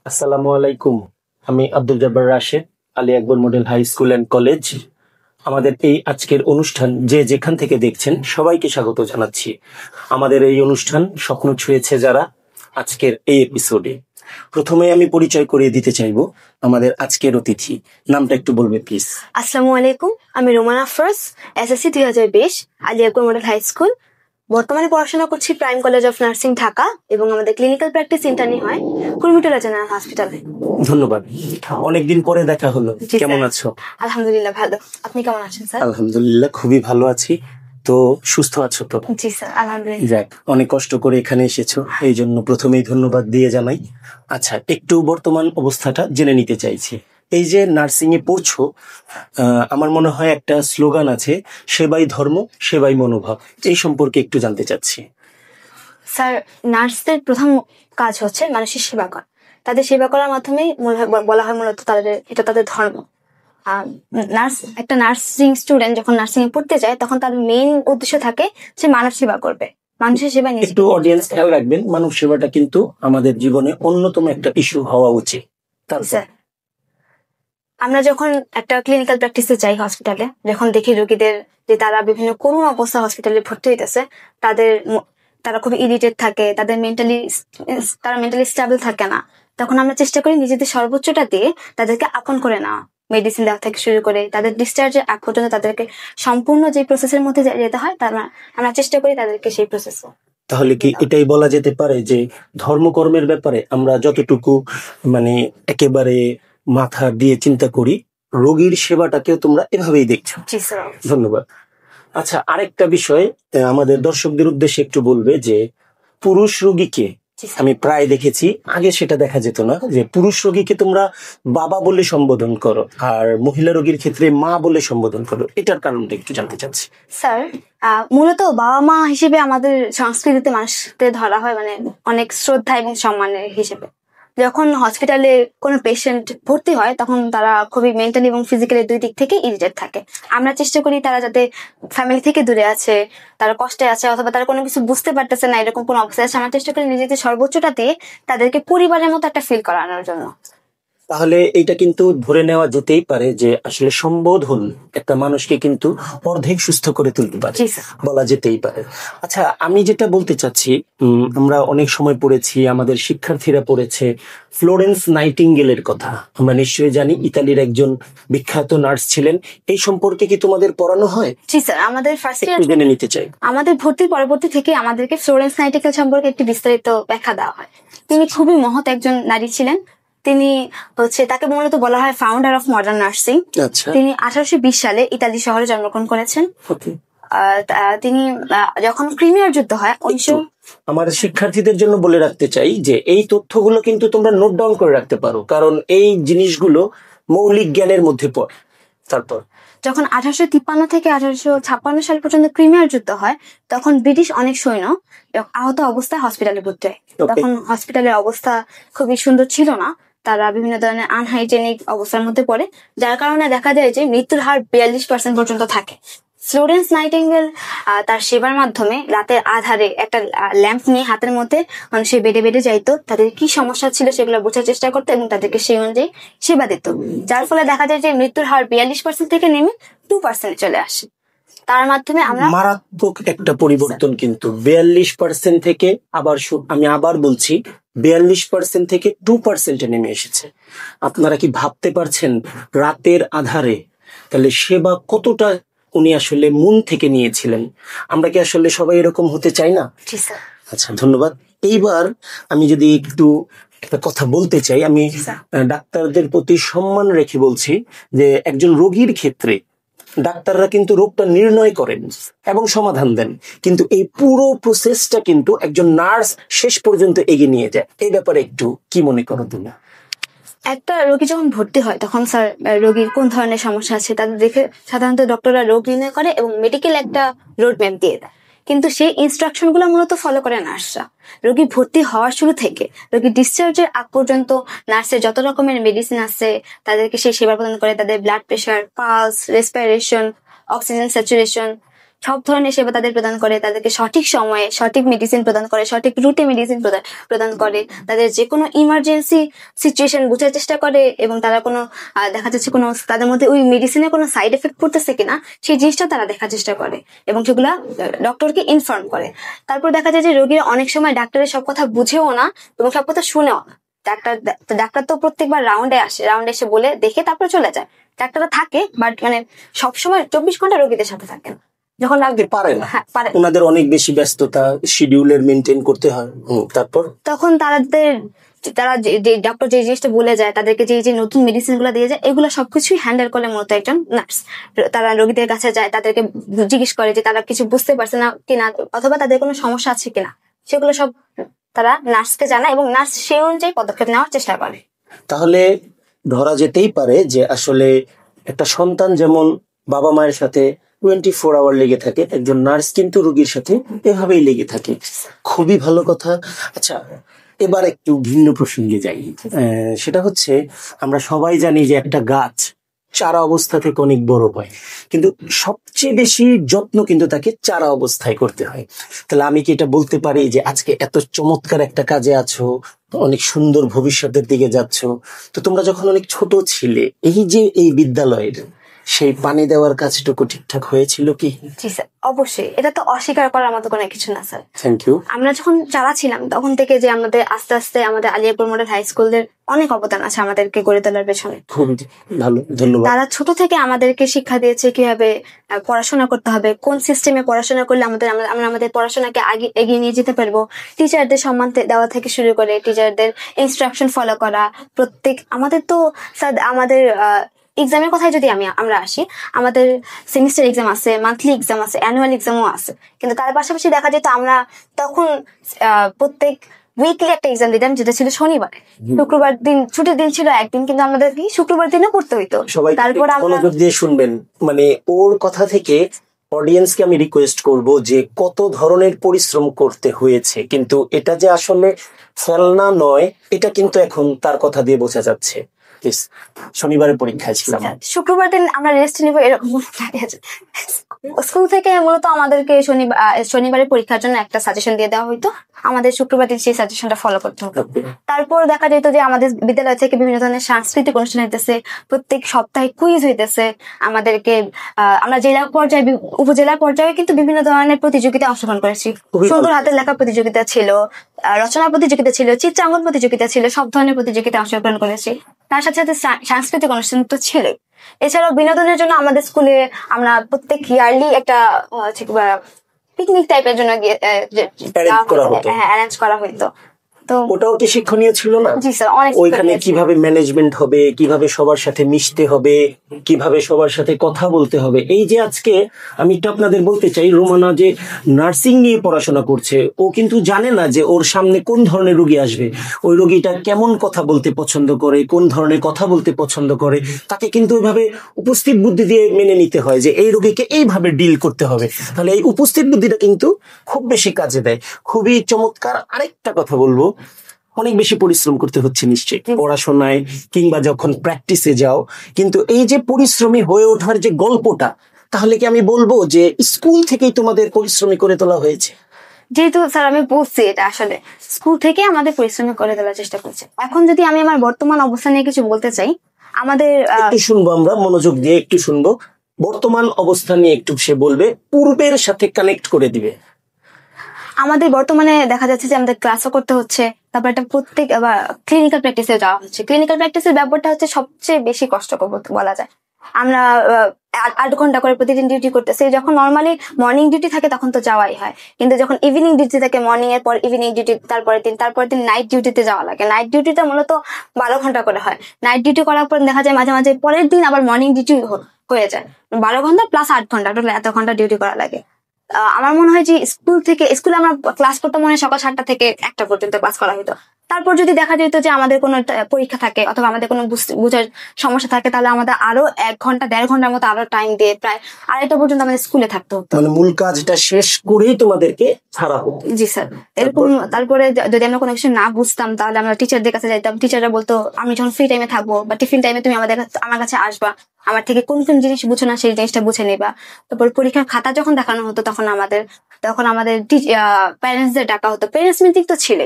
আসসালামু আলাইকুম। আমি Abdul Jabbar Rashed, Ali Akbar model high school and college. আমাদের এই আজকের অনুষ্ঠান যে যেখান থেকে দেখছেন সবাইকে স্বাগত জানাচ্ছি। আমাদের এই অনুষ্ঠান স্বপ্ন ছুঁয়েছে যারা, আজকের এই এপিসোডে প্রথমে আমি পরিচয় করিয়ে দিতে চাইবো আমাদের আজকের অতিথি। নামটা একটু বলবে প্লিজ? আসসালামু আলাইকুম, আমি Roman Afroz, SSC 2020, Ali Akbar model high school. বর্তমানে পড়াশোনা করছি prime college of nursing Dhaka এবং আমাদের ক্লিনিক্যাল প্র্যাকটিস ইন্টার্নি হয় কুর্মিটোলা জেনারেল হসপিটালে। ধন্যবাদ, অনেকদিন পরে দেখা হলো। কেমন আছো? আলহামদুলিল্লাহ ভালো, আপনি কেমন আছেন স্যার? আলহামদুলিল্লাহ খুবই ভালো আছি। তো সুস্থ আছো তো? জি স্যার, আলহামদুলিল্লাহ। যাক, অনেক কষ্ট করে এখানে এসেছো, এই জন্য প্রথমেই ধন্যবাদ দিয়ে জানাই। আচ্ছা, একটু বর্তমান অবস্থাটা জেনে নিতে চাইছি। এই যে নার্সিং এ পড়ছো, আমার মনে হয় একটা স্লোগান আছে, সেবাই ধর্ম সেবাই মনোভাব। এই সম্পর্কে একটু জানতে চাচ্ছি। স্যার, নার্সদের প্রথম কাজ হচ্ছে মানুষের সেবা করা। তাদের সেবা করার মাধ্যমেই বলা হয় মূলত এটা তাদের ধর্ম। একটা নার্সিং স্টুডেন্ট যখন নার্সিং এ পড়তে যায় তখন তার মেইন উদ্দেশ্য থাকে যে মানব সেবা করবে, মানুষের সেবা। একটু অডিয়েন্স খেয়াল রাখবেন, মানব সেবাটা কিন্তু আমাদের জীবনে অন্যতম একটা ইস্যু হওয়া উচিত। আমরা যখন একটা ক্লিনিক্যাল প্র্যাকটিসে যাই হসপিটালে, যখন দেখি রোগীদের যে তারা বিভিন্ন করুণ অবস্থা হসপিটালে ভর্তি হইতেছে, তারা খুব ইরিটেট থাকে, তারা মেন্টালি স্টেবল থাকে না, তখন আমরা চেষ্টা করি নিজেদের সর্বোচ্চটা দিয়ে তাদেরকে আপন করে নেওয়া। মেডিসিন দেওয়া থেকে শুরু করে তাদের ডিসচার্জের আগ পর্যন্ত তাদেরকে সম্পূর্ণ যে প্রসেসের মধ্যে যেতে হয় আমরা চেষ্টা করি তাদেরকে সেই প্রসেস। তাহলে কি এটাই বলা যেতে পারে যে ধর্মকর্মের ব্যাপারে আমরা যতটুকু একেবারে মাথা দিয়ে চিন্তা করি, রোগীর সেবাটাকেও তোমরা এভাবেই দেখছো? জি স্যার। ধন্যবাদ। আচ্ছা, আরেকটা বিষয় আমাদের দর্শকদের উদ্দেশ্যে একটু বলবে যে পুরুষ রোগীকে আমি প্রায় দেখেছি, আগে সেটা দেখা যেত না, যে পুরুষ রোগীকে তোমরা বাবা বলে সম্বোধন করো আর মহিলা রোগীর ক্ষেত্রে মা বলে সম্বোধন করো। এটার কারণটা একটু জানতে চাচ্ছি। স্যার, মূলত বাবা মা হিসেবে আমাদের সংস্কৃতিতে মানুষদের ধরা হয় অনেক শ্রদ্ধা এবং সম্মানের হিসেবে। যখন হসপিটালে কোনো পেশেন্ট ভর্তি হয় তখন তারা খুবই মেন্টালি এবং ফিজিক্যালি দুই দিক থেকে ইরিটেট থাকে। আমরা চেষ্টা করি তারা যাতে ফ্যামিলি থেকে দূরে আছে, তারা কষ্টে আছে, অথবা তারা কোনো কিছু বুঝতে পারতেছে না, এরকম কোনো অবস্থা আছে, আমরা চেষ্টা করি নিজেদের সর্বোচ্চটা দিয়ে তাদেরকে পরিবারের মতো একটা ফিল করানোর জন্য। তাহলে এটা কিন্তু ধরে নেওয়া যেতেই পারে যে আসলে সম্বোধন একটা মানুষকে কিন্তু অর্ধেক সুস্থ করে তুলতে পারে, বলা যেতেই পারে। আচ্ছা, আমি যেটা বলতে চাচ্ছি, আমরা অনেক সময় পড়েছি, আমাদের শিক্ষার্থীরা পড়েছে ফ্লোরেন্স নাইটিঙ্গেলের কথা। আমরা নিশ্চয়ই জানি ইতালির একজন বিখ্যাত নার্স ছিলেন। এই সম্পর্কে কি তোমাদের পড়ানো হয়? জি স্যার, আমাদের ফার্স্ট ইয়ার জেনে নিতে চাই। আমাদের ভর্তির পরবর্তী থেকে আমাদেরকে ফ্লোরেন্স নাইটিঙ্গেল সম্পর্কে একটি বিস্তারিত ব্যাখ্যা দেওয়া হয়। তিনি খুবই মহৎ একজন নারী ছিলেন। তিনি তাকে মূলত বলা হয় ফাউন্ডার অফ মডার্ন নার্সিং। তিনি 1820 সালে ইতালি শহরে জন্মগ্রহণ করেছেন। তিনি যখন ক্রিমিয়ার যুদ্ধ হয় আমার শিক্ষার্থীদের জন্য বলে রাখতে চাই যে এই তথ্যগুলো কিন্তু তোমরা নোট ডাউন করে রাখতে পারো, কারণ এই জিনিসগুলো মৌলিক জ্ঞানের মধ্যে পড়ে। তারপর যখন 1853 থেকে 1856 সাল পর্যন্ত ক্রিমিয়ার যুদ্ধ হয় তখন ব্রিটিশ অনেক সৈন্য আহত অবস্থায় হসপিটালে ভর্তি হয়। তখন হসপিটালের অবস্থা খুবই সুন্দর ছিল না, তারা বিভিন্ন ধরনের আনহাইজেনিক অবস্থার মধ্যে পড়ে, যার কারণে দেখা যায় যে মৃত্যুর হার 42% পর্যন্ত থাকে। ফ্লোরেন্স নাইটিঙ্গেল তার সেবার মাধ্যমে রাতের আধারে একটা ল্যাম্প নিয়ে হাতের মধ্যে মানুষের বেডে বেডে যাইতো, তাদের কি সমস্যা ছিল সেগুলো বোঝার চেষ্টা করতো এবং তাদেরকে সেই অনুযায়ী সেবা দিত, যার ফলে দেখা যায় যে মৃত্যুর হার 42% থেকে নেমে 2% চলে আসে। তার মাধ্যমে আমরা মারাত্মক একটা পরিবর্তন, কিন্তু 42% থেকে আমি আবার বলছি 42% থেকে 2% নেমে এসেছে। আপনারা কি ভাবতে পারছেন রাতের আধারে তাহলে সেবা কতটা উনি আসলে মন থেকে নিয়েছিলেন? আমরা কি আসলে সবাই এরকম হতে চাই না? আচ্ছা, ধন্যবাদ। এইবার আমি যদি একটু একটা কথা বলতে চাই, আমি ডাক্তারদের প্রতি সম্মান রেখে বলছি যে একজন রোগীর ক্ষেত্রে ডাক্তাররা কিন্তু রোগটা নির্ণয় করেন এবং সমাধান দেন, কিন্তু এই পুরো প্রসেসটা কিন্তু একজন নার্স শেষ পর্যন্ত এগিয়ে নিয়ে যায়। এই ব্যাপারে একটু কি মনে করো তুমি? একটা রোগী যখন ভর্তি হয় তখন স্যার রোগীর কোন ধরনের সমস্যা আছে তাদের দেখে সাধারণত ডক্টররা রোগ নির্ণয় করে এবং মেডিকেল একটা রোড ম্যাপ দিয়ে দেয়, কিন্তু সেই ইনস্ট্রাকশন গুলো মূলত ফলো করে নার্সরা। রোগী ভর্তি হওয়ার শুরু থেকে রোগী ডিসচার্জের আগ পর্যন্ত নার্সের যত রকমের মেডিসিন আছে তাদেরকে সেই সেবা প্রদান করে, তাদের blood pressure, pulse, respiration, oxygen saturation সব ধরনের সেবা তাদের প্রদান করে, তাদেরকে সঠিক সময়ে সঠিক মেডিসিন প্রদান করে, সঠিক রুটে মেডিসিন প্রদান করে, তাদের যে কোনো ইমার্জেন্সি সিচুয়েশন বোঝার চেষ্টা করে, এবং তারা কোনো দেখা যাচ্ছে কোনো তাদের মধ্যে ওই মেডিসিনের কোনো সাইড এফেক্ট পড়তেছে কিনা সেই জিনিসটা তারা দেখার চেষ্টা করে এবং সেগুলা ডক্টরকে ইনফর্ম করে। তারপর দেখা যায় যে রোগীরা অনেক সময় ডাক্তারের সব কথা বুঝেও না এবং সব কথা শুনেও না। ডাক্তার তো প্রত্যেকবার রাউন্ডে এসে বলে দেখে তারপর চলে যায়। ডাক্তাররা থাকে বাট মানে সবসময় 24 ঘন্টা রোগীদের সাথে থাকেন, যখন লাগবে পারে না। হ্যাঁ পারে, ওনাদের অনেক বেশি ব্যস্ততা, শিডিউলের মেনটেন করতে হয়। তারপর তখন তারা যে ডক্টর যে জিনিসটা বলে যায়, তাদেরকে যে নতুন মেডিসিন গুলো দিয়ে যায়, এগুলো সবকিছুই হ্যান্ডেল করে মূলত একজন নার্স। তারা রোগীদের কাছে যায়, তাদেরকে জিজ্ঞেস করে যে তারা কিছু বুঝতে পারছে না কিনা অথবা তাদের কোনো সমস্যা আছে কিনা, সেগুলো সব তারা নার্সকে জানায় এবং নার্স সেই অনুযায়ী পদক্ষেপ নেওয়ার চেষ্টা করে। তাহলে ধরা যেতেই পারে যে আসলে একটা সন্তান যেমন বাবা মায়ের সাথে 24 আওয়ার লেগে থাকে, একজন নার্স কিন্তু রোগীর সাথে এভাবেই লেগে থাকে। খুবই ভালো কথা। আচ্ছা, এবার একটু ভিন্ন প্রসঙ্গে যাই। সেটা হচ্ছে, আমরা সবাই জানি যে একটা গাছ চারা অবস্থা থেকে অনেক বড় হয়, কিন্তু সবচেয়ে বেশি যত্ন কিন্তু তাকে চারা অবস্থায় করতে হয়। তাহলে আমি কি এটা বলতে পারি যে আজকে এত চমৎকার একটা কাজে আছো, অনেক সুন্দর ভবিষ্যতের দিকে যাচ্ছ, তো তোমরা যখন অনেক ছোট ছিলে, এই যে এই বিদ্যালয়ের সেই পানি দেওয়ার কাজটুকু ঠিকঠাক হয়েছিল কি? জি স্যার, অবশ্যই। এটা তো অস্বীকার করার মতো কোনো কিছু না স্যার। Thank you. আমরা যখন চারা ছিলাম তখন থেকে যে আমাদের আস্তে আস্তে আমাদের আলিয়াপুর মডেল হাই স্কুলের অনেক অবদান আছে আমাদেরকে গড়ে তোলার পেছনে। খুব ভালো, ধন্যবাদ। তারা ছোট থেকে আমাদেরকে শিক্ষা দিয়েছে কিভাবে পড়াশোনা করতে হবে, কোন সিস্টেমে পড়াশোনা করলে আমরা আমাদের পড়াশোনাকে এগিয়ে নিয়ে যেতে পারবো। টিচারদের সম্মান দেওয়া থেকে শুরু করে টিচারদের ইনস্ট্রাকশন ফলো করা। আমাদের তো স্যার আমাদের এক্সামের কথায় যদি আমরা আসি, আমাদের সেমিস্টার এক্সাম আছে, মান্থলি এক্সাম আছে, অ্যানুয়াল এক্সামও আছে, কিন্তু তার পাশাপাশি দেখা যেত আমরা তখন প্রত্যেক উইকলি একটা এক্সাম দিতাম, যেটা ছিল শনিবারে। শুক্রবার দিন ছুটির দিন ছিল একদিন, কিন্তু আমাদের কি শুক্রবার দিনও পড়তে হইতো। তারপর মনোযোগ দিয়ে শুনবেন, মানে ওর কথা থেকে অডিয়েন্সকে আমি রিকোয়েস্ট করব যে কত ধরনের পরিশ্রম করতে হয়েছে, কিন্তু এটা যে আসলে ফেলনা নয়, এটা কিন্তু এখন তার কথা দিয়ে বোঝা যাচ্ছে। শনিবারের পরীক্ষায় ছিলাম, শুক্রবার দিন আমরা রেস্ট নিব, এরকম স্কুল থেকে মূলত আমাদেরকে শনিবারের পরীক্ষার জন্য একটা সাজেশন দিয়ে দেওয়া হইতো, আমাদের শুক্রবার দিন সেই সাজেশনটা ফলো করতে হতো। তারপর দেখা যেত যে আমাদের বিদ্যালয় থেকে বিভিন্ন ধরনের সাংস্কৃতিক অনুষ্ঠান হইতেছে, প্রত্যেক সপ্তাহে কুইজ হইতেছে আমাদেরকে। আমরা জেলা পর্যায়ে, উপজেলা পর্যায়ে কিন্তু বিভিন্ন ধরনের প্রতিযোগিতা অংশগ্রহণ করেছি। সুন্দর হাতের লেখা প্রতিযোগিতা ছিল, রচনা প্রতিযোগিতা ছিল, চিত্রাঙ্কন প্রতিযোগিতা ছিল, সব ধরনের প্রতিযোগিতা অংশগ্রহণ করেছি। তার সাথে সাথে সাংস্কৃতিক অনুষ্ঠান তো ছিল। এছাড়াও বিনোদনের জন্য আমাদের স্কুলে আমরা প্রত্যেক ইয়ারলি একটা পিকনিক টাইপের জন্য অ্যারেঞ্জ করা হইতো। তো ওটাও কি শিক্ষণীয় ছিল না? জি স্যার, অনেক। ওইখানে কিভাবে ম্যানেজমেন্ট হবে, কিভাবে সবার সাথে মিশতে হবে, কিভাবে সবার সাথে কথা বলতে হবে। এই যে আজকে আমি একটু আপনাদের বলতে চাই, রোমানা যে নার্সিং নিয়ে পড়াশোনা করছে, ও কিন্তু জানে না যে ওর সামনে কোন ধরনের রোগী আসবে, ওই রোগীটা কেমন কথা বলতে পছন্দ করে, কোন ধরনের কথা বলতে পছন্দ করে, তাকে কিন্তু ওইভাবে উপস্থিত বুদ্ধি দিয়ে মেনে নিতে হয় যে এই রোগীকে এইভাবে ডিল করতে হবে। তাহলে এই উপস্থিত বুদ্ধিটা কিন্তু খুব বেশি কাজে দেয়। খুবই চমৎকার। আরেকটা কথা বলবো, অনেক বেশি পরিশ্রম করতে হচ্ছে নিশ্চয়ই পড়াশোনায় কিংবা যখন প্র্যাকটিসে যাও, কিন্তু এই যে পরিশ্রমী হয়ে ওঠার যে গল্পটা, তাহলে কি আমি বলবো যে স্কুল থেকেই তোমাদের পরিশ্রমী করে তোলা হয়েছে? যেহেতু স্যার আমি বলছি, এটা আসলে স্কুল থেকে আমাদের পরিশ্রম করে তোলার চেষ্টা করছে। এখন যদি আমি আমার বর্তমান অবস্থা নিয়ে কিছু বলতে চাই, আমাদের একটু শুনবো, আমরা মনোযোগ দিয়ে একটু শুনবো। বর্তমান অবস্থা নিয়ে একটু সে বলবে, পূর্বের সাথে কানেক্ট করে দিবে। আমাদের বর্তমানে দেখা যাচ্ছে যে আমাদের ক্লাসও করতে হচ্ছে, তারপর একটা প্রত্যেক ক্লিনিক্যাল প্র্যাকটিসে যাওয়া হচ্ছে। ক্লিনিক্যাল প্র্যাকটিসের ব্যাপারটা হচ্ছে সবচেয়ে বেশি কষ্টকর বলা যায়। আমরা 8 ঘন্টা করে প্রতিদিন ডিউটি করতেছি। যখন নর্মালি মর্নিং ডিউটি থাকে তখন তো যাওয়াই হয়, কিন্তু যখন ইভিনিং ডিউটি থাকে, মর্নিং এর পর ইভিনিং ডিউটি, তারপরের দিন নাইট ডিউটিতে যাওয়া লাগে। নাইট ডিউটিটা মূলত 12 ঘন্টা করে হয়। নাইট ডিউটি করার পর দেখা যায় মাঝে মাঝে পরের দিন আবার মর্নিং ডিউটি হয়ে যায়। 12 ঘন্টা প্লাস 8 ঘন্টা, টোটাল এত ঘন্টা ডিউটি করা লাগে। আমার মনে হয় যে স্কুলে আমরা ক্লাস করতে মনে হয় সকাল 7টা থেকে 1টা পর্যন্ত ক্লাস করা হতো। তারপর যদি দেখা যেত যে আমাদের কোনো পরীক্ষা থাকে অথবা আমাদের কোনো বুঝার সমস্যা থাকে, তাহলে আমাদের আরো 1 ঘন্টা 1.5 ঘন্টার মতো আরো টাইম দিয়ে প্রায় 2:30টা পর্যন্ত আমাদের স্কুলে থাকতে হতো। মানে মূল কাজটা শেষ করেই তোমাদেরকে ছাড়া হতো? জি স্যার। এরকম তারপরে যদি আমরা কোনো কিছু না বুঝতাম তাহলে আমরা টিচারদের কাছে যাইতাম। টিচাররা বলতো আমি যখন ফ্রি টাইমে থাকবো বা টিফিন টাইমে তুমি আমার কাছে আসবা, আমার থেকে কোন কোন জিনিস বুঝো না সেই জিনিসটা বুঝে নেবা। তারপর পরীক্ষার খাতা যখন দেখানো হতো তখন আমাদের প্যারেন্টসদের ডাকা হতো। প্যারেন্টস মিটিং তো ছিল,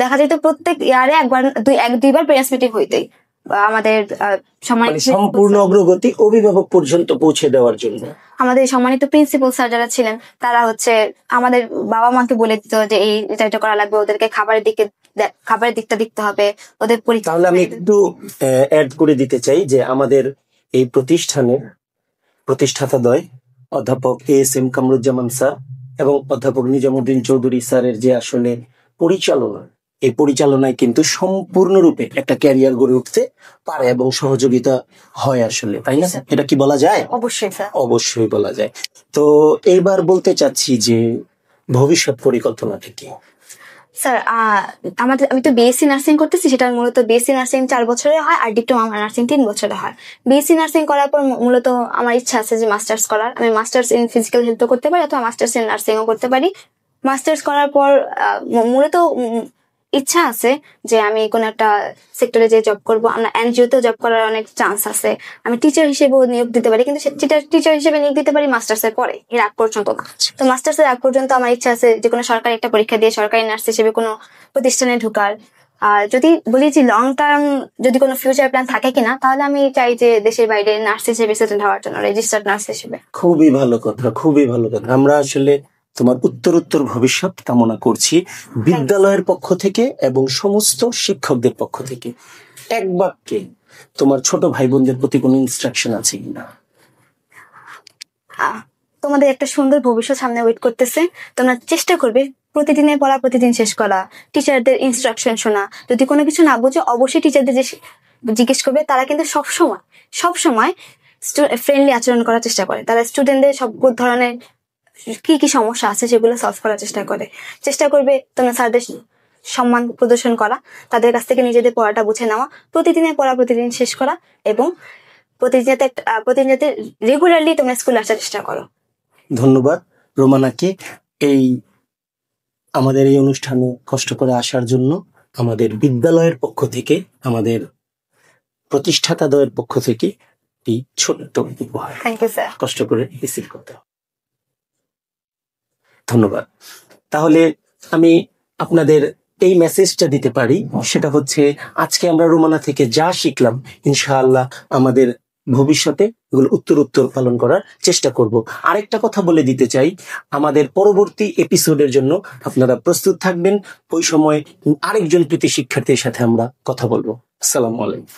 দেখা যেত প্রত্যেক ইয়ারে দুইবার প্যারেন্টস মিটিং হইতেই আমাদের সম্পূর্ণ অগ্রগতি অভিভাবক পর্যন্ত পৌঁছে দেওয়ার জন্য আমাদের সম্মানিত প্রিন্সিপাল স্যার যারা ছিলেন তারা আমাদের বাবা মাকে বলে দিত যে এটা করা লাগবে, ওদেরকে খাবারের দিকটা দেখতে হবে, ওদের পরীক্ষা। তাহলে আমি একটু অ্যাড করে দিতে চাই যে আমাদের এই প্রতিষ্ঠানের প্রতিষ্ঠাতাদ্বয় অধ্যাপক ASM কামরুজ্জামান স্যার এবং অধ্যাপক নিজামুদ্দিন চৌধুরী স্যারের যে আসলে পরিচালনা, এই পরিচালনায় কিন্তু সম্পূর্ণরূপে একটা ক্যারিয়ার গড়ে উঠতে পারে এবং সহযোগিতা হয় আসলে, তাই না? এটা কি বলা যায়? অবশ্যই স্যার, অবশ্যই বলা যায়। তো এইবার বলতে চাচ্ছি যে ভবিষ্যৎ পরিকল্পনাটা কি? স্যার আমি তো বিএসসি নার্সিং করতেছি, সেটা মূলত বিএসসি নার্সিং 4 বছরে হয় আর ডিপ্লোমা নার্সিং 3 বছরে হয়। বিএসসি নার্সিং করার পর মূলত আমার ইচ্ছা আছে যে মাস্টার্স করার। আমি মাস্টার্স ইন ফিজিক্যাল হেলথ করতে পারি অথবা মাস্টার্স ইন নার্সিংও করতে পারি। মাস্টার্স করার পর মূলত ইচ্ছা আছে যে আমি কোন একটা সেক্টরে যে জব করব। আমরা এনজিওতেও জব করার অনেক চান্স আছে। আমি টিচার হিসেবেও নিয়োগ দিতে পারি, কিন্তু টিচার হিসেবে নিয়োগ দিতে পারি মাস্টার্স এর পরে, এর আগ পর্যন্ত না। তো মাস্টার্স এর আগ পর্যন্ত আমার ইচ্ছা আছে যে কোনো সরকারি একটা পরীক্ষা দিয়ে সরকারি নার্স হিসেবে কোনো প্রতিষ্ঠানে ঢোকার। আর যদি বলি যে লং টার্ম যদি কোনো ফিউচার প্ল্যান থাকে কিনা, তাহলে আমি চাই যে দেশের বাইরে নার্স হিসেবে সেটেল হওয়ার জন্য, রেজিস্টার্ড নার্স হিসেবে। খুবই ভালো কথা, খুবই ভালো কথা। আমরা আসলে তোমার উত্তরোত্তর ভবিষ্যৎ কামনা করছি বিদ্যালয়ের পক্ষ থেকে এবং সমস্ত শিক্ষকদের পক্ষ থেকে। এক বাক্যে তোমার ছোট ভাই বোনদের প্রতি কোনো ইনস্ট্রাকশন আছে কিনা? তোমাদের একটা সুন্দর ভবিষ্যৎ সামনে ওয়েট করতেছে। তোমরা চেষ্টা করবে প্রতিদিনের পড়া প্রতিদিন শেষ করা, টিচারদের ইনস্ট্রাকশন শোনা। যদি কোনো কিছু না বুঝো অবশ্যই টিচারদের জিজ্ঞেস করবে। তারা কিন্তু সবসময় ফ্রেন্ডলি আচরণ করার চেষ্টা করে। তারা স্টুডেন্টদের সব ধরনের কি সমস্যা আছে সেগুলো সলভ করার চেষ্টা করবে। তোমরা স্যারদের সম্মান প্রদর্শন করা, তাদের কাছ থেকে নিজেদের পড়াটা বুঝে নেওয়া, প্রতিদিনের পড়া প্রতিদিন শেষ করা এবং প্রতিদিন যাতে রেগুলারলি তোমরা স্কুলে আসার চেষ্টা করো। ধন্যবাদ রোমানাকে আমাদের এই অনুষ্ঠানে কষ্ট করে আসার জন্য। আমাদের বিদ্যালয়ের পক্ষ থেকে, আমাদের প্রতিষ্ঠাতাদ্বয়ের পক্ষ থেকে একটি ছোট্ট উপহার। Thank you sir. কষ্ট করে রিসিভ করতে হবে। ধন্যবাদ। তাহলে আমি আপনাদের এই মেসেজটা দিতে পারি, সেটা হচ্ছে আজকে আমরা রোমানা থেকে যা শিখলাম ইনশাআল্লাহ আমাদের ভবিষ্যতে এগুলো উত্তরোত্তর পালন করার চেষ্টা করব। আরেকটা কথা বলে দিতে চাই, আমাদের পরবর্তী এপিসোডের জন্য আপনারা প্রস্তুত থাকবেন। ওই সময় আরেকজন প্রীতি শিক্ষার্থীর সাথে আমরা কথা বলবো। আসসালামু আলাইকুম।